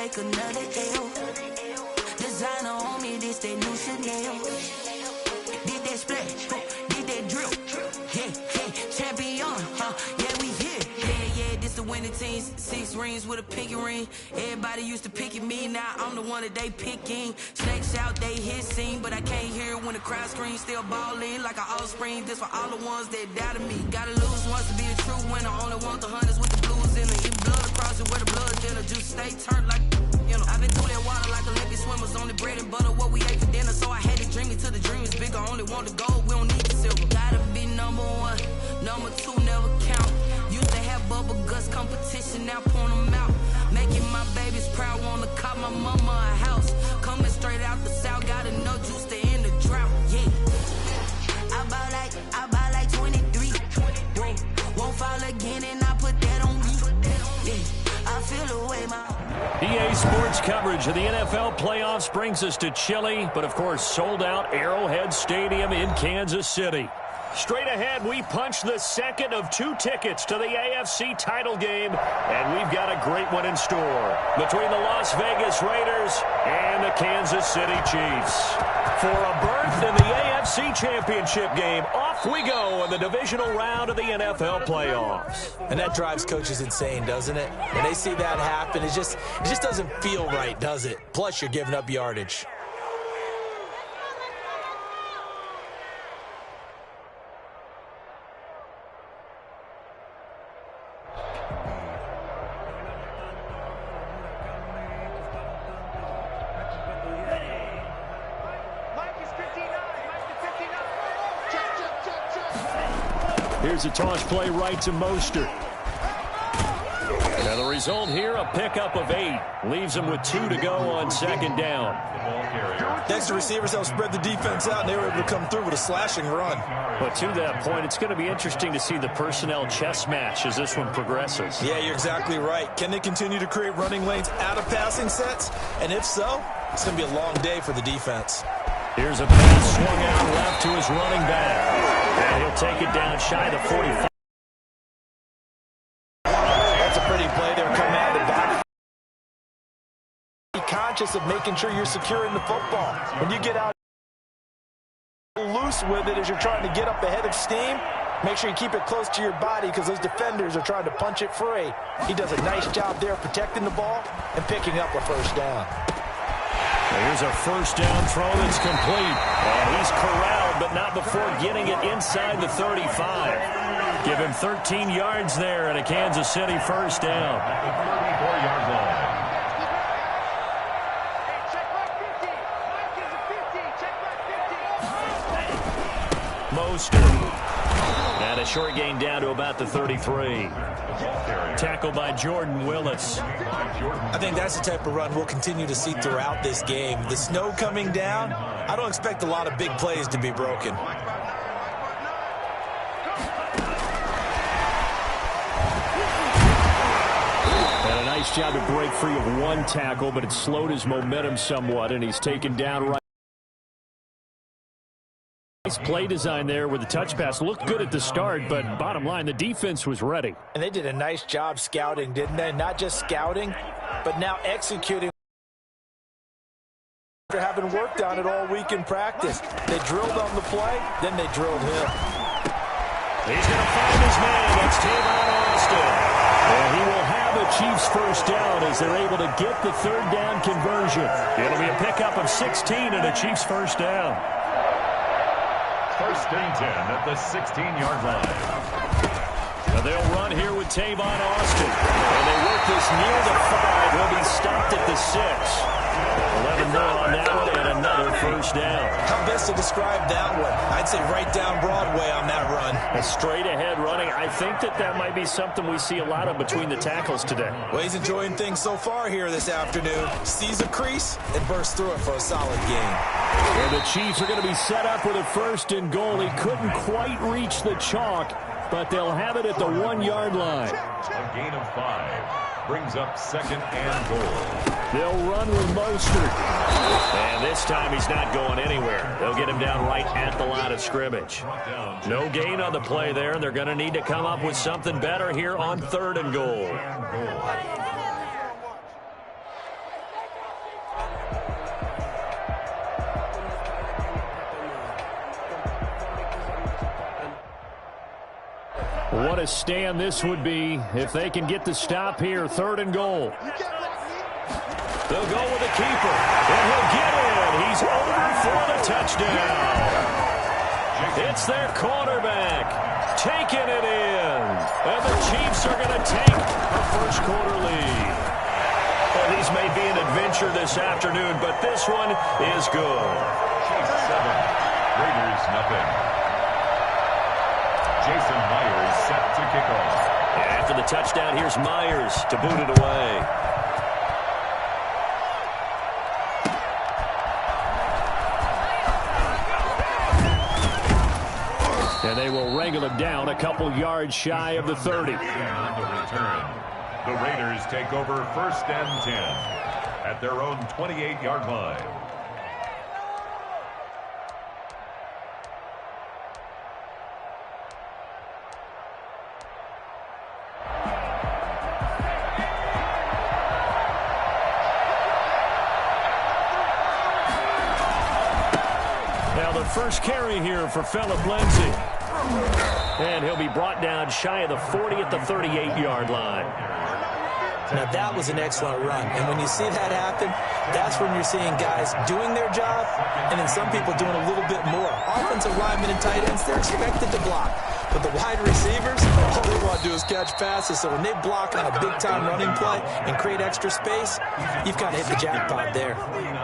take another L. Designer on me, this that new Chanel. Did that splash, did that drill. Yeah, champion, yeah, we here. Yeah, this the winning teams. 6 rings with a pinky ring. Everybody used to pick at me, now I'm the one that they picking. Snakes out, they hit scene, but I can't hear it when the crowd screams. Still ballin' like an offspring. This for all the ones that doubted me. Gotta lose once to be a true winner. Only want the hunters with the blues in it. Get blood across it where the blood dinner. Just stay turned like, you know. I've been through that water like Olympic swimmers. Only bread and butter, what we ate for dinner. So I had to dream it till the dream is bigger. Only want the gold, we don't need the silver. Gotta be number 1, number 2 never count. Used to have bubble guts competition, now point them out. Making my babies proud, wanna cop my mama a house. Coming straight out the south, gotta know juice to end the drought. Yeah, I buy like 23. Won't fall again, and I put that on me. Yeah, I feel away my. EA Sports coverage of the NFL playoffs brings us to Chile, but of course sold out Arrowhead Stadium in Kansas City. Straight ahead, we punch the second of 2 tickets to the AFC title game, and we've got a great one in store between the Las Vegas Raiders and the Kansas City Chiefs. For a berth in the AFC Championship game, off we go in the divisional round of the NFL playoffs. And that drives coaches insane, doesn't it? When they see that happen, it just doesn't feel right, does it? Plus, you're giving up yardage. Here's a toss play right to Mostert. Now the result here, a pickup of 8. Leaves him with 2 to go on second down. Thanks to receivers, helped spread the defense out, and they were able to come through with a slashing run. But to that point, it's going to be interesting to see the personnel chess match as this one progresses. Yeah, you're exactly right. Can they continue to create running lanes out of passing sets? And if so, it's going to be a long day for the defense. Here's a pass swung out left to his running back. And he'll take it down shy of the 45. That's a pretty play there coming out of the back. Be conscious of making sure you're securing the football. When you get out loose with it as you're trying to get up ahead of steam, make sure you keep it close to your body because those defenders are trying to punch it free. He does a nice job there protecting the ball and picking up a first down. Here's a first down throw that's complete. And he's corralled, but not before getting it inside the 35. Give him 13 yards there and a Kansas City first down. 34-yard line. Mostert. And a short gain down to about the 33. Tackled by Jordan Willis. I think that's the type of run we'll continue to see throughout this game. The snow coming down, I don't expect a lot of big plays to be broken. And a nice job to break free of 1 tackle, but it slowed his momentum somewhat, and he's taken down right. Nice play design there with the touch pass. Looked good at the start, but bottom line, the defense was ready. And they did a nice job scouting, didn't they? Not just scouting, but now executing after having worked on it all week in practice. They drilled on the play, then they drilled him. He's going to find his man. That's Tavon Austin. And he will have a Chiefs first down as they're able to get the 3rd down conversion. It'll be a pickup of 16 and a Chiefs first down. First and 10 at the 16-yard line. Now they'll run here with Tavon Austin. And they work this near the 5. He'll be stopped at the 6. 11 more on that one and another first down. How best to describe that one? I'd say right down Broadway on that run. A straight ahead running. I think that might be something we see a lot of between the tackles today. Well, he's enjoying things so far here this afternoon. Sees a crease and bursts through it for a solid gain. And the Chiefs are going to be set up with a 1st and goal. He couldn't quite reach the chalk, but they'll have it at the 1-yard line. A gain of 5 brings up 2nd and goal. They'll run with Mostert. And this time he's not going anywhere. They'll get him down right at the line of scrimmage. No gain on the play there. They're going to need to come up with something better here on 3rd and goal. What a stand this would be if they can get the stop here. 3rd and goal. They'll go with the keeper, and he'll get in. He's over for the touchdown. It's their quarterback taking it in. And the Chiefs are going to take a first quarter lead. Well, these may be an adventure this afternoon, but this one is good. Chiefs 7, Raiders nothing. Jason Myers set to kick off. After the touchdown, here's Myers to boot it away. And they will wrangle it down a couple yards shy of the 30. On the return, the Raiders take over 1st and 10 at their own 28-yard line. Now the first carry here for Phillip Lindsay. And he'll be brought down shy of the 40 at the 38-yard line. Now, that was an excellent run. And when you see that happen, that's when you're seeing guys doing their job and then some people doing a little bit more. Offensive linemen and tight ends, they're expected to block. But the wide receivers, all they want to do is catch passes. So when they block on a big-time running play and create extra space, you've kind of hit the jackpot there.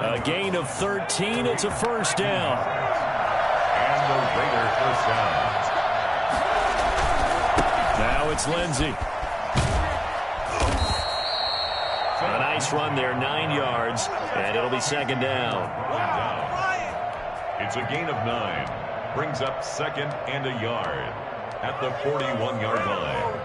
A gain of 13. It's a first down. And the Raider first down. Now it's Lindsay. A nice run there, 9 yards, and it'll be 2nd down. It's a gain of 9. Brings up 2nd and a yard at the 41-yard line.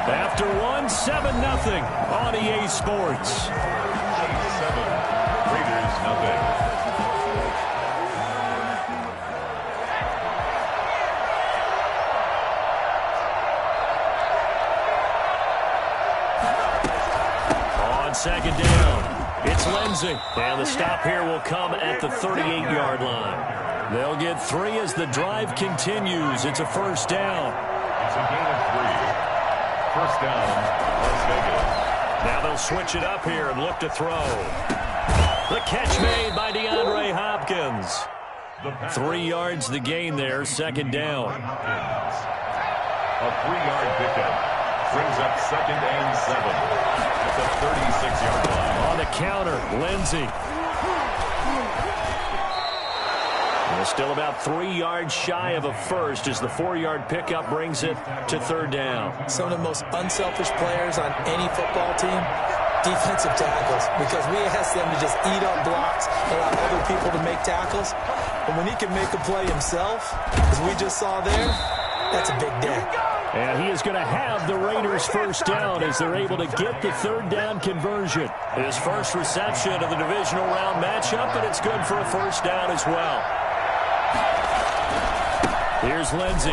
After 7-0 on EA Sports. Chiefs 7, Raiders nothing. On 2nd down, it's Lindsay. And the stop here will come at the 38-yard line. They'll get 3 as the drive continues. It's a first down. It's a gain of 3. First down, Las Vegas. Now they'll switch it up here and look to throw. The catch made by DeAndre Hopkins. 3 yards the gain there, 2nd down. A 3-yard pickup brings up 2nd and 7 at the 36-yard line. On the counter, Lindsay. They're still about 3 yards shy of a first as the 4-yard pickup brings it to 3rd down. Some of the most unselfish players on any football team, defensive tackles, because we ask them to just eat up blocks, allow other people to make tackles. But when he can make a play himself, as we just saw there, that's a big day. And he is going to have the Raiders first down as they're able to get the 3rd down conversion. His first reception of the divisional round matchup, and it's good for a first down as well. Here's Lindsay.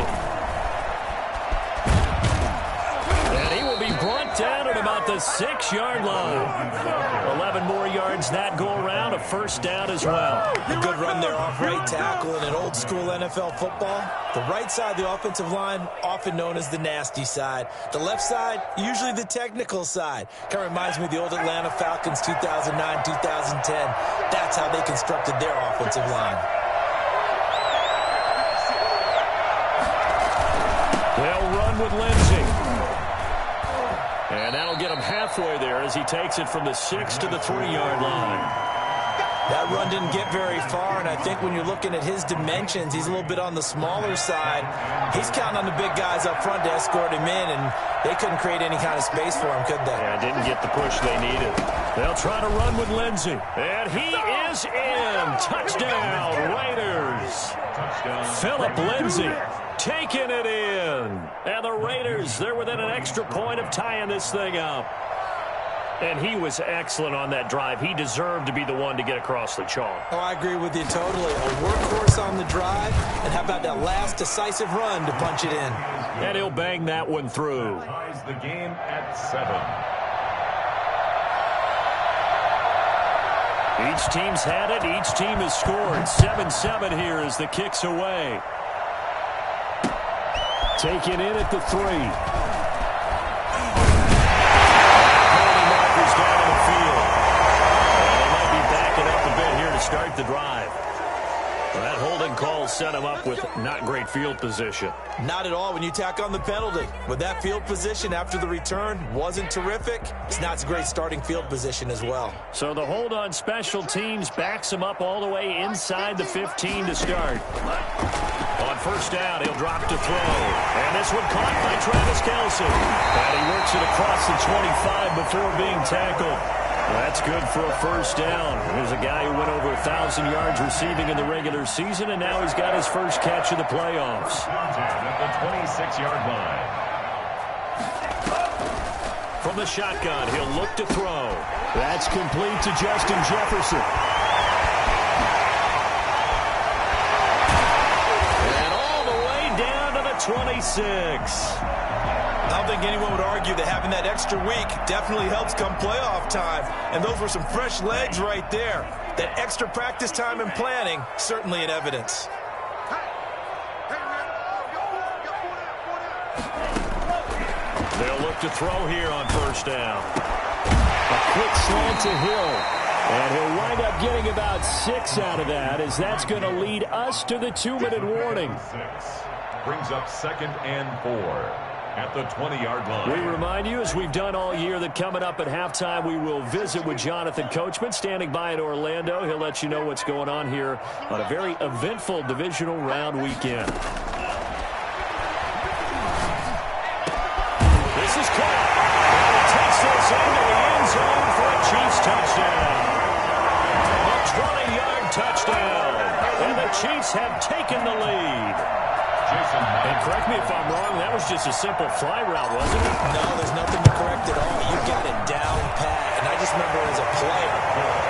And he will be brought down at about the 6-yard line. 11 more yards that go around, a first down as well. A good run there off right tackle in an old-school NFL football. The right side of the offensive line, often known as the nasty side. The left side, usually the technical side. Kind of reminds me of the old Atlanta Falcons 2009, 2010. That's how they constructed their offensive line. They'll run with Lindsay. And that'll get him halfway there as he takes it from the 6 to the 3-yard line. That run didn't get very far, and I think when you're looking at his dimensions, he's a little bit on the smaller side. He's counting on the big guys up front to escort him in, and they couldn't create any kind of space for him, could they? Yeah, didn't get the push they needed. They'll try to run with Lindsay. And he is in. Touchdown, Raiders. Touchdown. Phillip Lindsay taking it in. And the Raiders, they're within an extra point of tying this thing up. And he was excellent on that drive. He deserved to be the one to get across the chalk. Oh, I agree with you totally. A workhorse on the drive, and how about that last decisive run to punch it in? And he'll bang that one through. Ties the game at 7. Each team's had it. Each team has scored. 7-7 here as the kick's away. Taken in at the 3. Holding markers down in the field. And they might be backing up a bit here to start the drive. Well, that holding call set him up with not great field position. Not at all when you tack on the penalty. With that field position after the return wasn't terrific, it's not a great starting field position as well. So the hold on special teams backs him up all the way inside the 15 to start. On first down, he'll drop to throw. And this one caught by Travis Kelce. And he works it across the 25 before being tackled. That's good for a first down. There's a guy who went over 1,000 yards receiving in the regular season, and now he's got his first catch of the playoffs. At the 26-yard line. From the shotgun, he'll look to throw. That's complete to Justin Jefferson. And all the way down to the 26. I don't think anyone would argue that having that extra week definitely helps come playoff time. And those were some fresh legs right there. That extra practice time and planning, certainly in evidence. They'll look to throw here on first down. A quick slant to Hill. And he'll wind up getting about 6 out of that, as that's going to lead us to the 2-minute warning. Brings up 2nd and 4. At the 20-yard line. We remind you, as we've done all year, that coming up at halftime, we will visit with Jonathan Coachman, standing by in Orlando. He'll let you know what's going on here on a very eventful divisional round weekend. This is caught. And he takes this into the end zone for a Chiefs touchdown. A 20-yard touchdown. And the Chiefs have taken the lead. And correct me if I'm wrong, that was just a simple fly route, wasn't it? No, there's nothing to correct at all. You got it down pat. And I just remember as a player,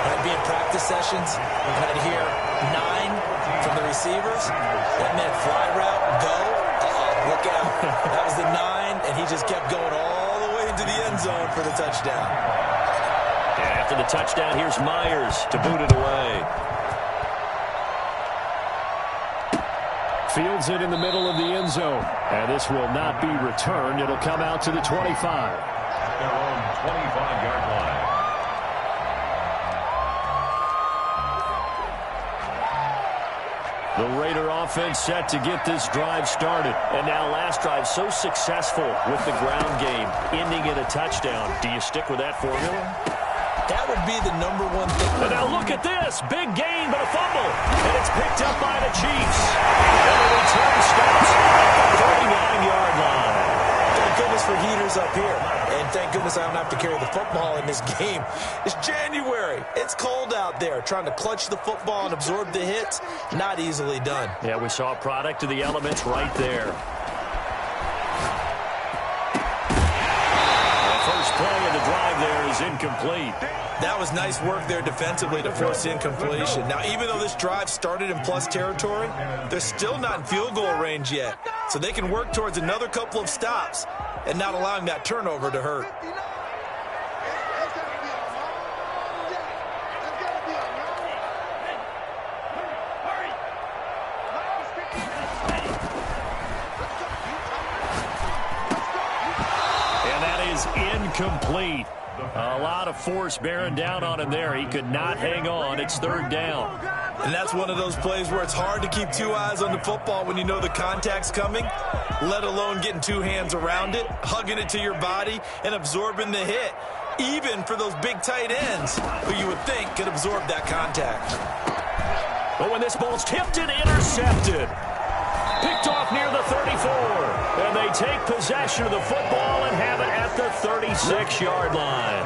when I'd be in practice sessions, and I'd hear 9 from the receivers, that meant fly route, go, look out. That was the 9, and he just kept going all the way into the end zone for the touchdown. And after the touchdown, here's Myers to boot it away. Fields it in the middle of the end zone. And this will not be returned. It'll come out to the 25. At their own 25-yard line. The Raider offense set to get this drive started. And now last drive so successful with the ground game, ending in a touchdown. Do you stick with that formula? That would be the #1 thing. And now look at this. Big gain, but a fumble. And it's picked up by the Chiefs. And the return stops at the 39-yard line. Thank goodness for heaters up here. And thank goodness I don't have to carry the football in this game. It's January. It's cold out there. Trying to clutch the football and absorb the hits, not easily done. Yeah, we saw a product of the elements right there. First play of the drive there is incomplete. That was nice work there defensively to force the incompletion. Now, even though this drive started in plus territory, they're still not in field goal range yet. So they can work towards another couple of stops and not allowing that turnover to hurt. And that is incomplete. A lot of force bearing down on him there. He could not hang on. It's 3rd down. And that's one of those plays where it's hard to keep 2 eyes on the football when you know the contact's coming, let alone getting 2 hands around it, hugging it to your body, and absorbing the hit, even for those big tight ends who you would think could absorb that contact. But when this ball's tipped and intercepted, picked off near the 34, and they take possession of the football and have it at the 36-yard line.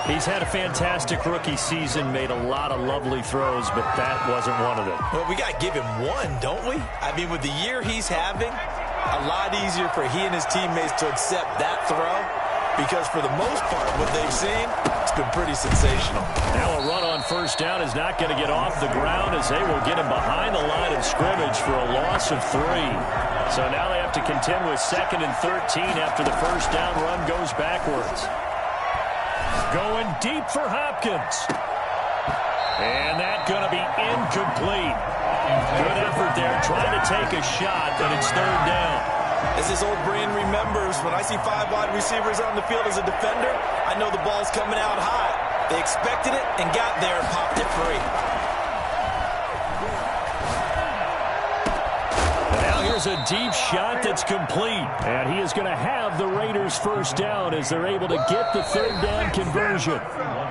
He's had a fantastic rookie season, made a lot of lovely throws, but that wasn't one of them. Well, we got to give him one, don't we? I mean, with the year he's having, a lot easier for he and his teammates to accept that throw, because for the most part, what they've seen, it's been pretty sensational. Now a run on first down is not going to get off the ground, as they will get him behind the line of scrimmage for a loss of 3. So now they have to contend with 2nd and 13 after the first down run goes backwards. Going deep for Hopkins. And that's going to be incomplete. Good effort there, trying to take a shot, but it's third down. As this old brain remembers, when I see 5 wide receivers on the field as a defender, I know the ball's coming out high. They expected it and got there and popped it free. Here's a deep shot that's complete. And he is going to have the Raiders first down as they're able to get the third down conversion.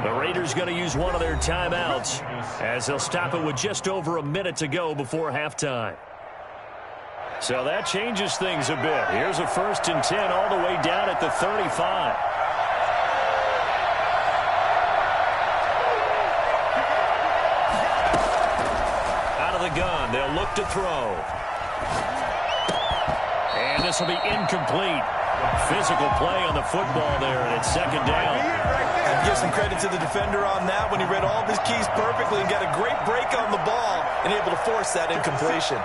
The Raiders going to use one of their timeouts as they'll stop it with just over a minute to go before halftime. So that changes things a bit. Here's a 1st and 10 all the way down at the 35. Out of the gun, they'll look to throw. And this will be incomplete. Physical play on the football there, and it's second down. I'd give some credit to the defender on that when he read all of his keys perfectly and got a great break on the ball and able to force that incompletion.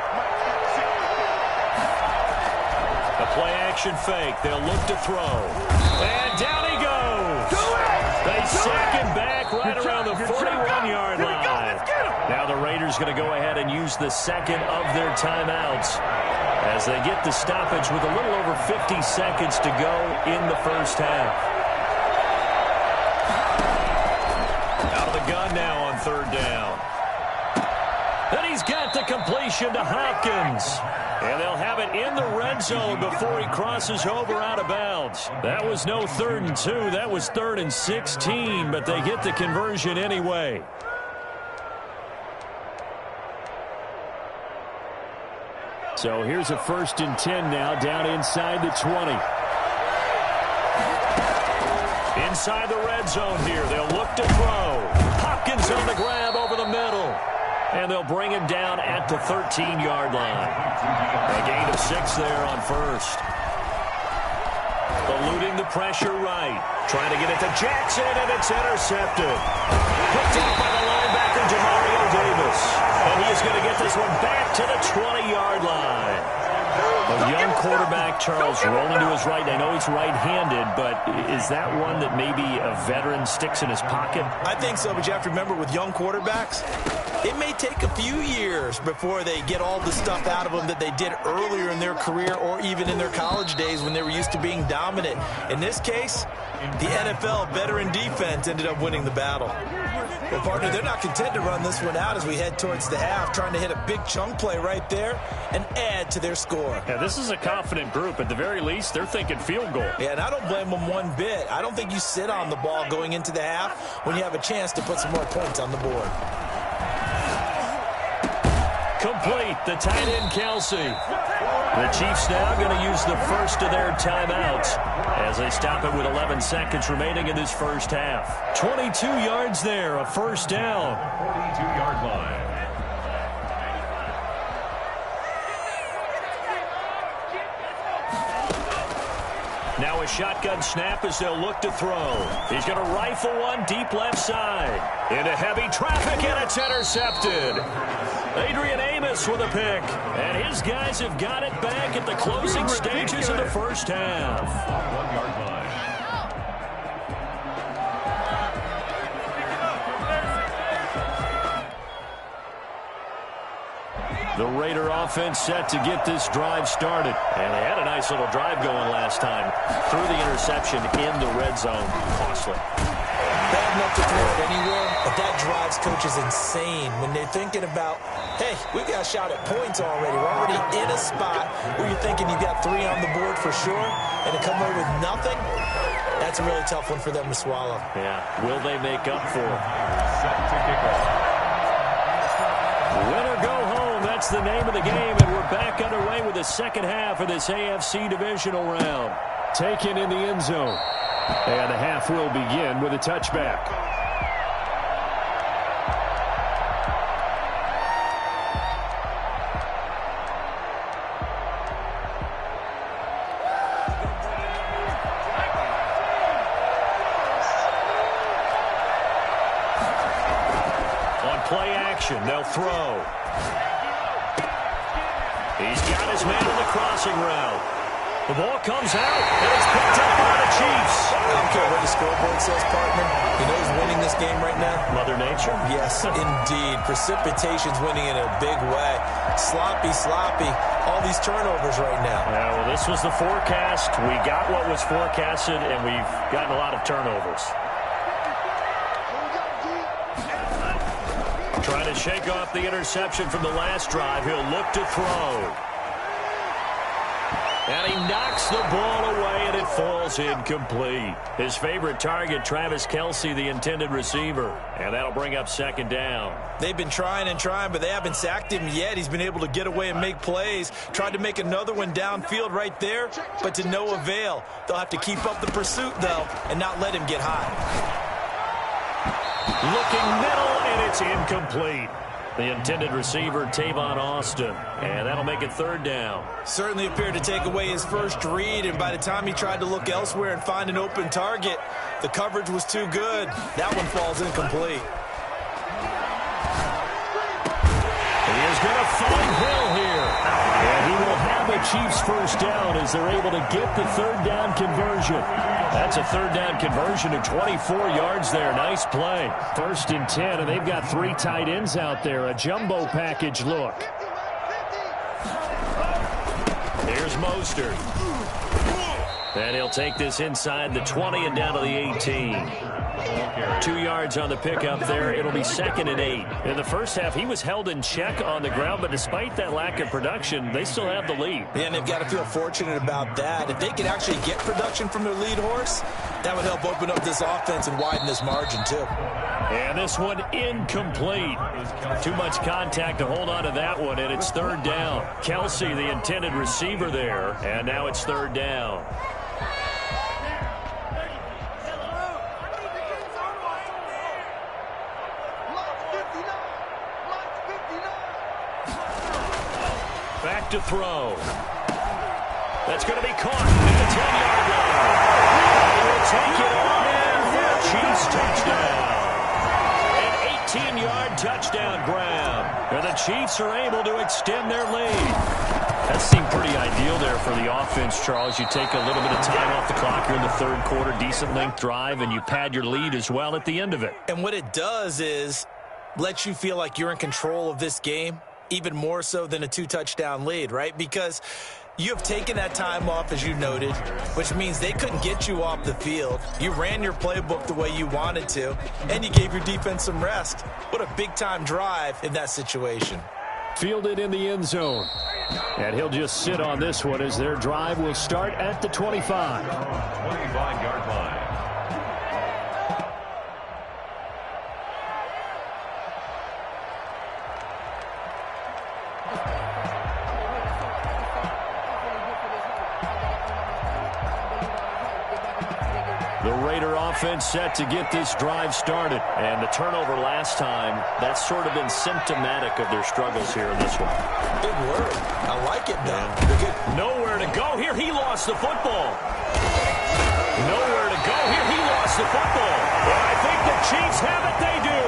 A play-action fake. They'll look to throw. And down he goes. They sack him back right around the 41-yard line. Now the Raiders going to go ahead and use the second of their timeouts as they get the stoppage with a little over 50 seconds to go in the first half. Out of the gun now on third down. And he's got the completion to Hopkins. And they'll have it in the red zone before he crosses over out of bounds. That was no 3rd and 2. That was 3rd and 16, but they get the conversion anyway. So here's a 1st and 10 now down inside the 20. Inside the red zone here. They'll look to throw. Hopkins on the grab over the middle. And they'll bring him down at the 13-yard line. A gain of 6 there on first. Eluding the pressure right. Trying to get it to Jackson, and it's intercepted. Picked up by the linebacker, Demario Davis. And he is going to get this one back to the 20-yard line. A young quarterback, Charles, rolling to his right. I know he's right-handed, but is that one that maybe a veteran sticks in his pocket? I think so, but you have to remember with young quarterbacks, it may take a few years before they get all the stuff out of them that they did earlier in their career or even in their college days when they were used to being dominant. In this case, the NFL veteran defense ended up winning the battle. Well, partner, they're not content to run this one out as we head towards the half, trying to hit a big chunk play right there and add to their score. Yeah, this is a confident group. At the very least, they're thinking field goal. Yeah, and I don't blame them one bit. I don't think you sit on the ball going into the half when you have a chance to put some more points on the board. Complete, the tight end, Kelsey. The Chiefs now going to use the first of their timeouts as they stop it with 11 seconds remaining in this first half. 22 yards there, a first down. 42-yard line. Now a shotgun snap as they'll look to throw. He's going to rifle one deep left side. Into heavy traffic, and it's intercepted. Adrian Amos with a pick. And his guys have got it back at the closing stages of the first half. 1-yard line. The Raider offense set to get this drive started. And they had a nice little drive going last time. Threw the interception in the red zone. Costly. Bad enough to throw it anywhere, but that drives coaches insane when they're thinking about, hey, we've got a shot at points already. We're already in a spot where you're thinking you've got 3 on the board for sure, and to come away with nothing, that's a really tough one for them to swallow. Yeah, will they make up for it? Set to kick off. Win or go home, that's the name of the game, and we're back underway with the second half of this AFC divisional round. Taken in the end zone. And the half will begin with a touchback. On play action, they'll throw. He's got his man on the crossing route. The ball comes out, and it's picked up by the Chiefs. I don't care what the scoreboard says, partner. He knows winning this game right now? Mother Nature? Yes, indeed. Precipitation's winning in a big way. Sloppy. All these turnovers right now. Yeah, well, this was the forecast. We got what was forecasted, and we've gotten a lot of turnovers. Trying to shake off the interception from the last drive. He'll look to throw. And he knocks the ball away, and it falls incomplete. His favorite target, Travis Kelce, the intended receiver. And that'll bring up second down. They've been trying, but they haven't sacked him yet. He's been able to get away and make plays. Tried to make another one downfield right there, but to no avail. They'll have to keep up the pursuit, though, and not let him get high. Looking middle, and it's incomplete. The intended receiver, Tavon Austin. And that'll make it third down. Certainly appeared to take away his first read, and by the time he tried to look elsewhere and find an open target, the coverage was too good. That one falls incomplete. He is going to find Hill here. And he will have the Chiefs first down as they're able to get the third down conversion. That's a third down conversion to 24 yards there. Nice play. 1st and 10, and they've got 3 tight ends out there. A jumbo package look. Here's Mostert. And he'll take this inside the 20 and down to the 18. 2 yards on the pickup there. It'll be 2nd and 8. In the first half, he was held in check on the ground, but despite that lack of production, they still have the lead. Yeah, and they've got to feel fortunate about that. If they could actually get production from their lead horse, that would help open up this offense and widen this margin, too. And this one incomplete. Too much contact to hold on to that one, and it's third down. Kelce, the intended receiver there, and now it's third down. Back to throw. That's going to be caught at the 10-yard line. We'll take it on, and Chiefs touchdown. An 18-yard touchdown grab. And the Chiefs are able to extend their lead. That seemed pretty ideal there for the offense, Charles. You take a little bit of time off the clock here in the third quarter, decent length drive, and you pad your lead as well at the end of it. And what it does is let you feel like you're in control of this game, even more so than a 2-touchdown lead, right? Because you have taken that time off, as you noted, which means they couldn't get you off the field. You ran your playbook the way you wanted to, and you gave your defense some rest. What a big-time drive in that situation. Fielded in the end zone. And he'll just sit on this one as their drive will start at the 25. 25-yard line. The Raider offense set to get this drive started. And the turnover last time, that's sort of been symptomatic of their struggles here in this one. Big word. I like it, though. Nowhere to go here. He lost the football. Nowhere to go here. He lost the football. And I think the Chiefs have it. They do.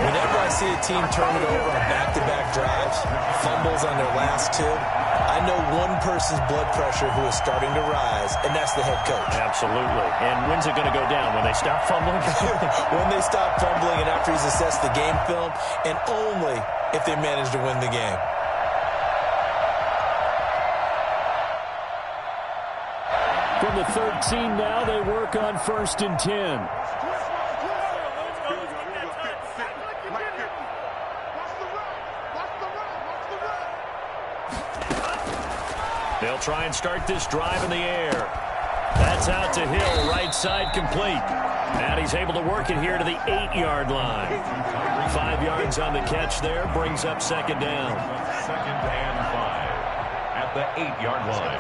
Whenever I see a team turn it over on back-to-back drives, fumbles on their last 2, I know one person's blood pressure who is starting to rise, and that's the head coach. Absolutely. And when's it going to go down? When they stop fumbling? When they stop fumbling and after he's assessed the game film, and only if they manage to win the game. From the 13 now, they work on 1st and 10. They'll try and start this drive in the air. That's out to Hill, right side complete. And he's able to work it here to the 8-yard line. 5 yards on the catch there, brings up second down. 2nd and 5 at the 8-yard line.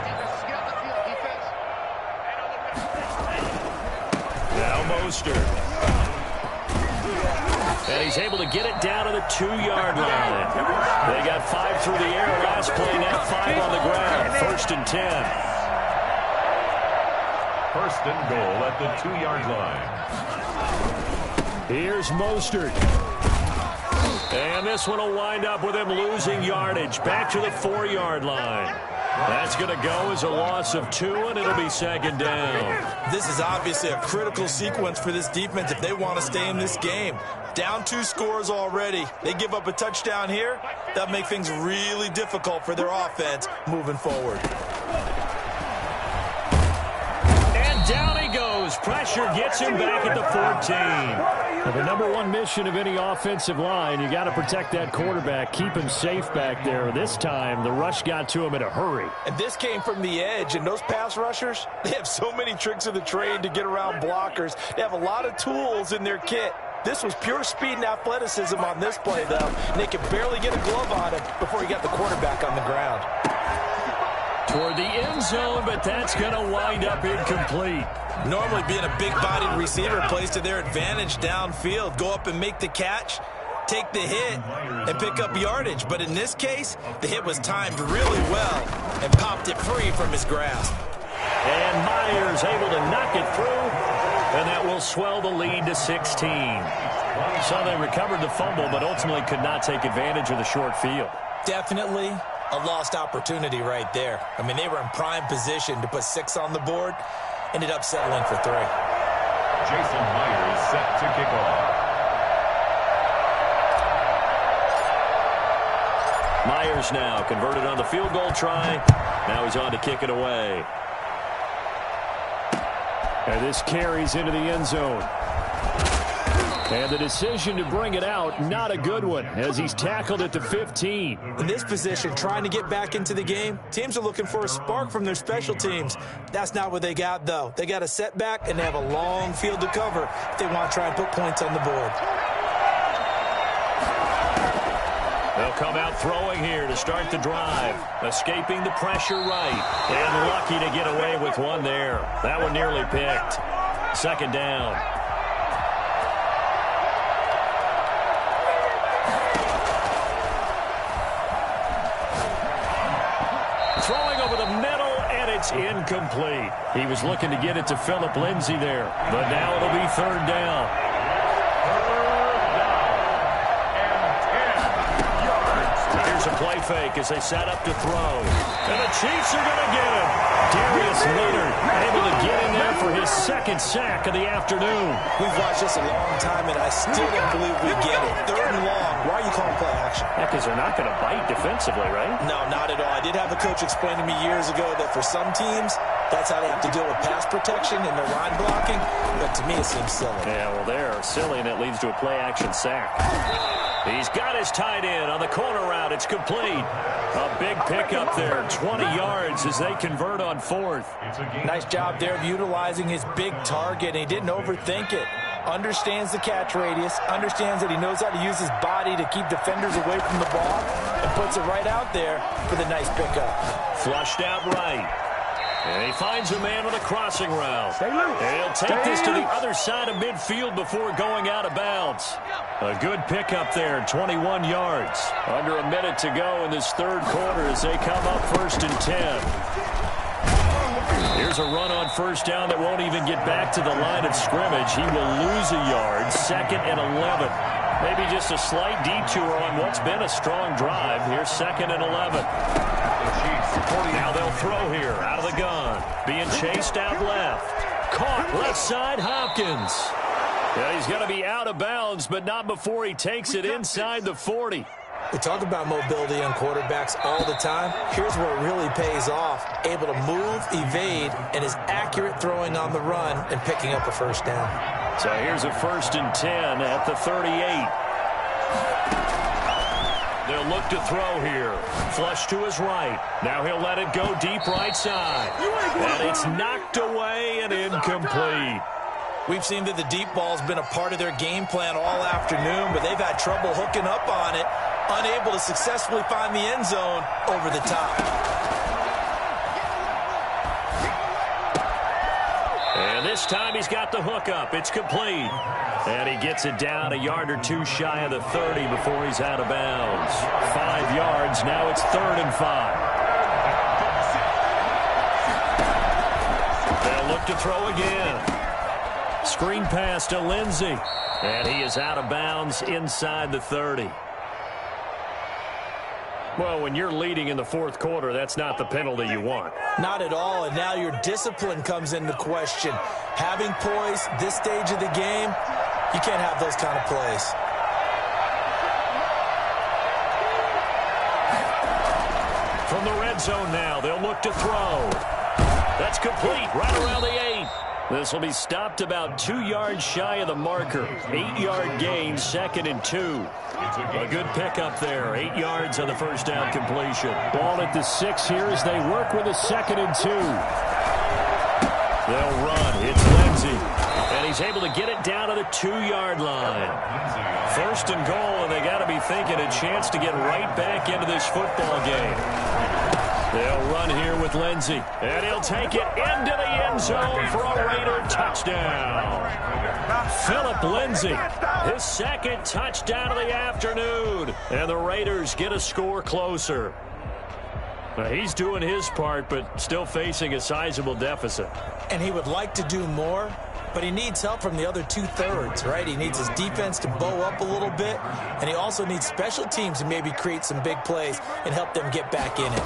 Now Mostert. And he's able to get it down to the 2-yard line. They got 5 through the air last play, now 5 on the ground. 1st and 10. 1st and goal at the 2-yard line. Here's Mostert. And this one will wind up with him losing yardage. Back to the 4-yard line. That's going to go as a loss of 2, and it'll be second down. This is obviously a critical sequence for this defense if they want to stay in this game. Down 2 scores already. They give up a touchdown here. That'll make things really difficult for their offense moving forward. And down he goes. Pressure gets him back at the 14. Well, the number one mission of any offensive line, you got to protect that quarterback, keep him safe back there. This time, the rush got to him in a hurry. And this came from the edge, and those pass rushers, they have so many tricks of the trade to get around blockers. They have a lot of tools in their kit. This was pure speed and athleticism on this play, though, and they could barely get a glove on him before he got the quarterback on the ground. Toward the end zone, but that's going to wind up incomplete. Normally being a big-bodied receiver plays to their advantage downfield. Go up and make the catch, take the hit, and pick up yardage. But in this case, the hit was timed really well and popped it free from his grasp. And Myers able to knock it through, and that will swell the lead to 16. So they recovered the fumble, but ultimately could not take advantage of the short field. Definitely a lost opportunity right there. I mean, they were in prime position to put 6 on the board. Ended up settling for 3. Jason Myers set to kick off. Myers now converted on the field goal try. Now he's on to kick it away. And this carries into the end zone. And the decision to bring it out, not a good one, as he's tackled at the 15. In this position, trying to get back into the game, teams are looking for a spark from their special teams. That's not what they got, though. They got a setback, and they have a long field to cover if they want to try and put points on the board. They'll come out throwing here to start the drive. Escaping the pressure right. And lucky to get away with one there. That one nearly picked. Second down. Throwing over the middle, and it's incomplete. He was looking to get it to Phillip Lindsay there, but now it'll be third down. Here's a play fake as they set up to throw. And the Chiefs are going to get him. Darius Leonard able to get in there for his second sack of the afternoon. We've watched this a long time, and I still don't believe we get it. Third and long. Why are you calling play action? Yeah, because they're not going to bite defensively, right? No, not at all. I did have a coach explain to me years ago that for some teams, that's how they have to deal with pass protection and their line blocking. But to me, it seems silly. Yeah, well, they're silly, and it leads to a play-action sack. He's got his tight end on the corner route. It's complete. A big pickup there, 20 yards as they convert on fourth. Nice job there of utilizing his big target, and he didn't overthink it. Understands the catch radius, understands that he knows how to use his body to keep defenders away from the ball, and puts it right out there for the nice pickup. Flushed out right. And he finds a man with a crossing route. And he'll take this to the other side of midfield before going out of bounds. A good pickup there, 21 yards. Under a minute to go in this third quarter as they come up 1st and 10. Here's a run on first down that won't even get back to the line of scrimmage. He will lose a yard, 2nd and 11. Maybe just a slight detour on what's been a strong drive. Here's 2nd and 11. Now they'll throw here out of the gun. Being chased out left. Caught left side, Hopkins. Yeah, he's going to be out of bounds, but not before he takes it inside the 40. We talk about mobility on quarterbacks all the time. Here's where it really pays off. Able to move, evade, and is accurate throwing on the run and picking up a first down. So here's a 1st and 10 at the 38. They'll look to throw here. Flush to his right. Now he'll let it go deep right side. And it's knocked away and incomplete. We've seen that the deep ball's been a part of their game plan all afternoon, but they've had trouble hooking up on it, unable to successfully find the end zone over the top. And this time he's got the hook up. It's complete. And he gets it down a yard or two shy of the 30 before he's out of bounds. 5 yards. Now it's 3rd and 5. They'll look to throw again. Screen pass to Lindsay. And he is out of bounds inside the 30. Well, when you're leading in the fourth quarter, that's not the penalty you want. Not at all, and now your discipline comes into question. Having poise this stage of the game, you can't have those kind of plays. From the red zone now, they'll look to throw. That's complete, right around the 8. This will be stopped about 2 yards shy of the marker. 8-yard gain, 2nd and 2. A good pickup there. 8 yards on the first down completion. Ball at the 6 here as they work with a 2nd and 2. They'll run. It's Lindsey. And he's able to get it down to the 2-yard line. 1st and goal, and they got to be thinking a chance to get right back into this football game. They'll run here with Lindsey. And he'll take it into the end zone for a Raider touchdown. Philip Lindsey, his 2nd touchdown of the afternoon. And the Raiders get a score closer. Now, he's doing his part, but still facing a sizable deficit. And he would like to do more, but he needs help from the other 2/3, right? He needs his defense to bow up a little bit, and he also needs special teams to maybe create some big plays and help them get back in it.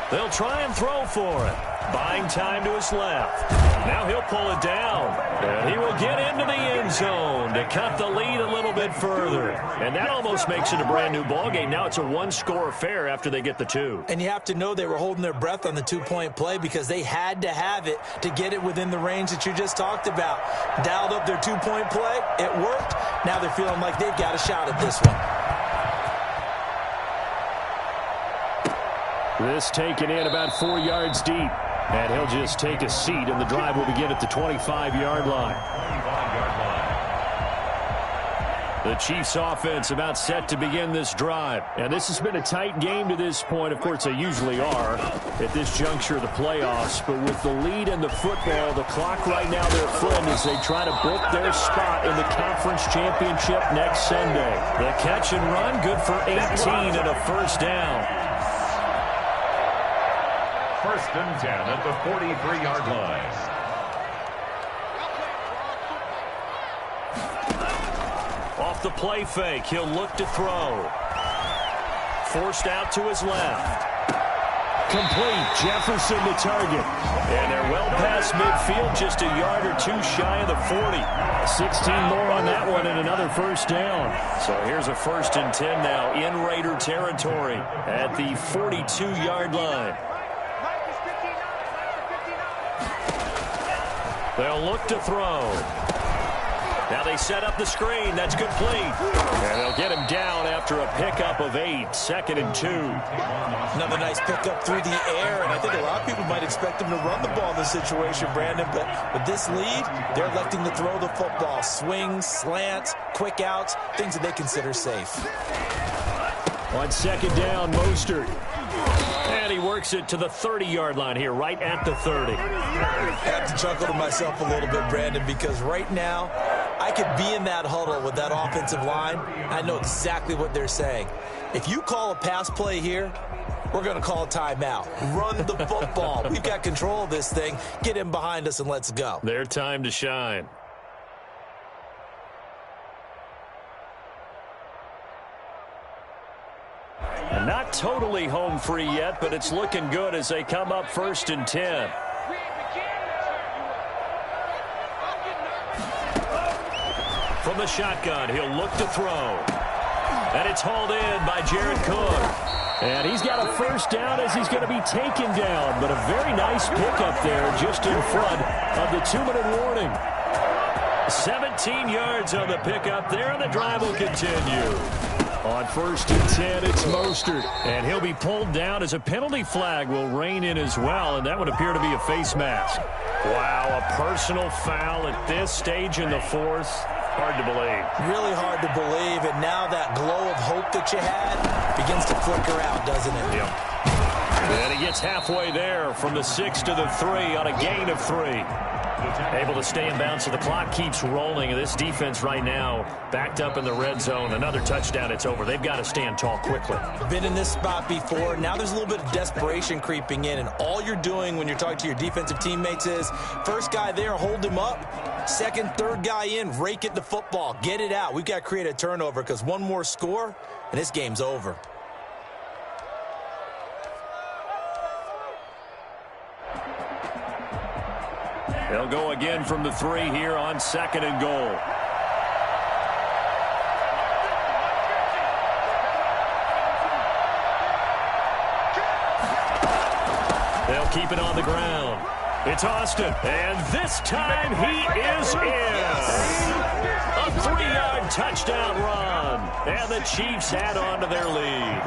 They'll try and throw for it. Buying time to his left. Now he'll pull it down. And he will get into the end zone to cut the lead a little bit further. And that almost makes it a brand-new ballgame. Now it's a one-score affair after they get the 2. And you have to know they were holding their breath on the 2-point play because they had to have it to get it within the range that you just talked about. Dialed up their 2-point play. It worked. Now they're feeling like they've got a shot at this one. This taken in about 4 yards deep. And he'll just take a seat, and the drive will begin at the 25-yard line. The Chiefs offense about set to begin this drive. And this has been a tight game to this point. Of course, they usually are at this juncture of the playoffs. But with the lead in the football, the clock right now their friend as they try to book their spot in the conference championship next Sunday. The catch and run, good for 18 and a first down. 1st and 10 at the 43-yard line. Off the play fake, he'll look to throw. Forced out to his left. Complete. Jefferson the target. And they're well past midfield, just a yard or 2 shy of the 40. 16 more on that one and another first down. So here's a 1st and 10 now in Raider territory at the 42-yard line. They'll look to throw. Now they set up the screen. That's complete. And they'll get him down after a pickup of 8. 2nd and 2. Another nice pickup through the air, and I think a lot of people might expect him to run the ball in this situation, Brandon. But with this lead, they're electing to throw the football. Swings, slants, quick outs, things that they consider safe. On 2nd down, Mostert. And he works it to the 30-yard line here, right at the 30. I have to chuckle to myself a little bit, Brandon, because right now I could be in that huddle with that offensive line. I know exactly what they're saying. If you call a pass play here, we're going to call a timeout. Run the football. We've got control of this thing. Get in behind us and let's go. Their time to shine. Not totally home free yet, but it's looking good as they come up 1st and 10. From the shotgun, he'll look to throw. And it's hauled in by Jared Cook. And he's got a first down as he's going to be taken down. But a very nice pickup there just in front of the 2-minute warning. 17 yards on the pickup there, and the drive will continue. On 1st and 10, it's Mostert. And he'll be pulled down as a penalty flag will rein in as well, and that would appear to be a face mask. Wow, a personal foul at this stage in the 4th. Hard to believe. Really hard to believe, and now that glow of hope that you had begins to flicker out, doesn't it? Yep. And he gets halfway there from the 6 to the 3 on a gain of 3. Able to stay in bounds, so the clock keeps rolling. And this defense right now backed up in the red zone. Another touchdown, it's over. They've got to stand tall quickly. Been in this spot before. Now there's a little bit of desperation creeping in. And all you're doing when you're talking to your defensive teammates is, first guy there, hold him up. 2nd, 3rd guy in, rake it the football. Get it out. We've got to create a turnover because one more score, and this game's over. They'll go again from the 3 here on 2nd and goal. They'll keep it on the ground. It's Austin, and this time he is in. A 3-yard touchdown run, and the Chiefs add on to their lead.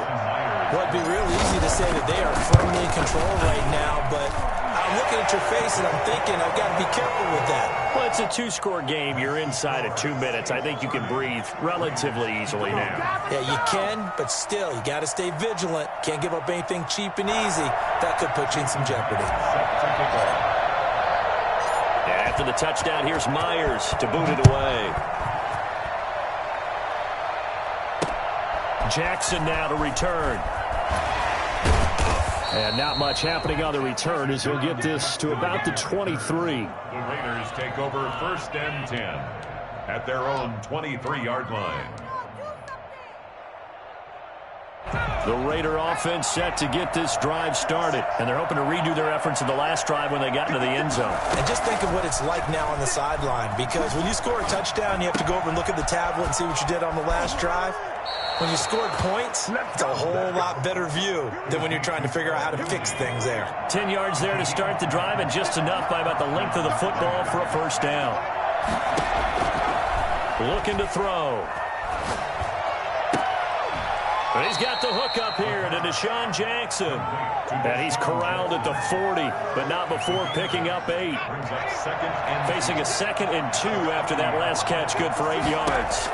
Well, it'd be real easy to say that they are firmly in control right now, but I'm looking at your face and I'm thinking I've got to be careful with that. Well, it's a 2-score game. You're inside of 2 minutes. I think you can breathe relatively easily now. Yeah, you can, but still, you got to stay vigilant. Can't give up anything cheap and easy. That could put you in some jeopardy. After the touchdown, here's Myers to boot it away. Jackson now to return. And not much happening on the return as he'll get this to about the 23. The Raiders take over 1st and 10 at their own 23-yard line. The Raider offense set to get this drive started, and they're hoping to redo their efforts in the last drive when they got into the end zone. And just think of what it's like now on the sideline, because when you score a touchdown, you have to go over and look at the tablet and see what you did on the last drive. When you scored points, it's a whole lot better view than when you're trying to figure out how to fix things there. 10 yards there to start the drive, and just enough by about the length of the football for a 1st down. Looking to throw. But he's got the hook up here to Deshaun Jackson. And he's corralled at the 40, but not before picking up 8. Facing a 2nd and 2 after that last catch, good for 8 yards.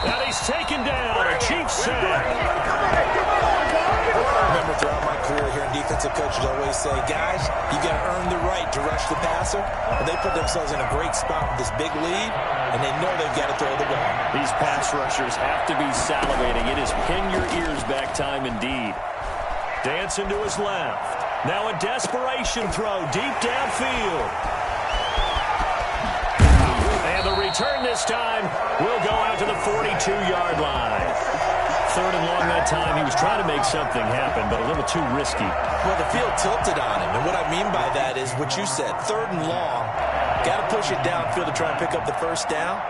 And he's taken down, a Chiefs sack. Remember, throughout my career here in defensive coaches always say, guys, you got to earn the right to rush the passer. And they put themselves in a great spot with this big lead, and they know they've got to throw the ball. These pass rushers have to be salivating. It is pin your ears back time indeed. Dancing to his left. Now a desperation throw deep downfield. And the return this time will go out to the 42-yard line. 3rd and long that time. He was trying to make something happen, but a little too risky. Well, the field tilted on him, and what I mean by that is what you said. 3rd and long, got to push it downfield to try and pick up the 1st down.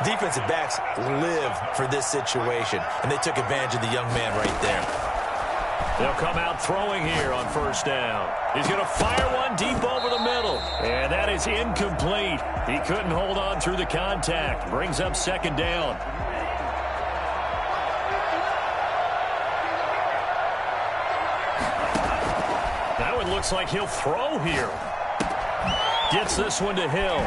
Defensive backs live for this situation, and they took advantage of the young man right there. They'll come out throwing here on 1st down. He's going to fire one deep over the middle, and that is incomplete. He couldn't hold on through the contact. Brings up 2nd down. That one looks like he'll throw here. Gets this one to Hill.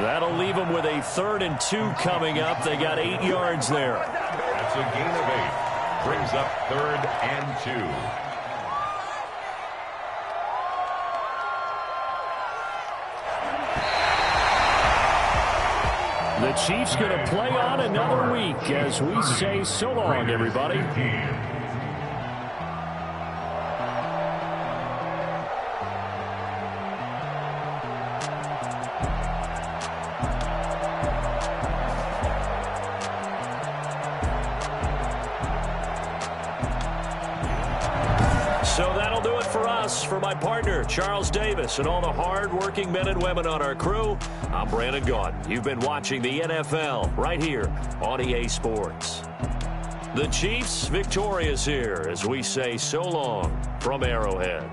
That'll leave him with a 3rd and 2 coming up. They got 8 yards there. That's a gain of 8. Brings up 3rd and 2. The Chiefs going to play on another week as we say so long, everybody. So that'll do it for us. For my partner, Charles Davis, and all the hard-working men and women on our crew, I'm Brandon Gaudin. You've been watching the NFL right here on EA Sports. The Chiefs victorious here as we say so long from Arrowhead.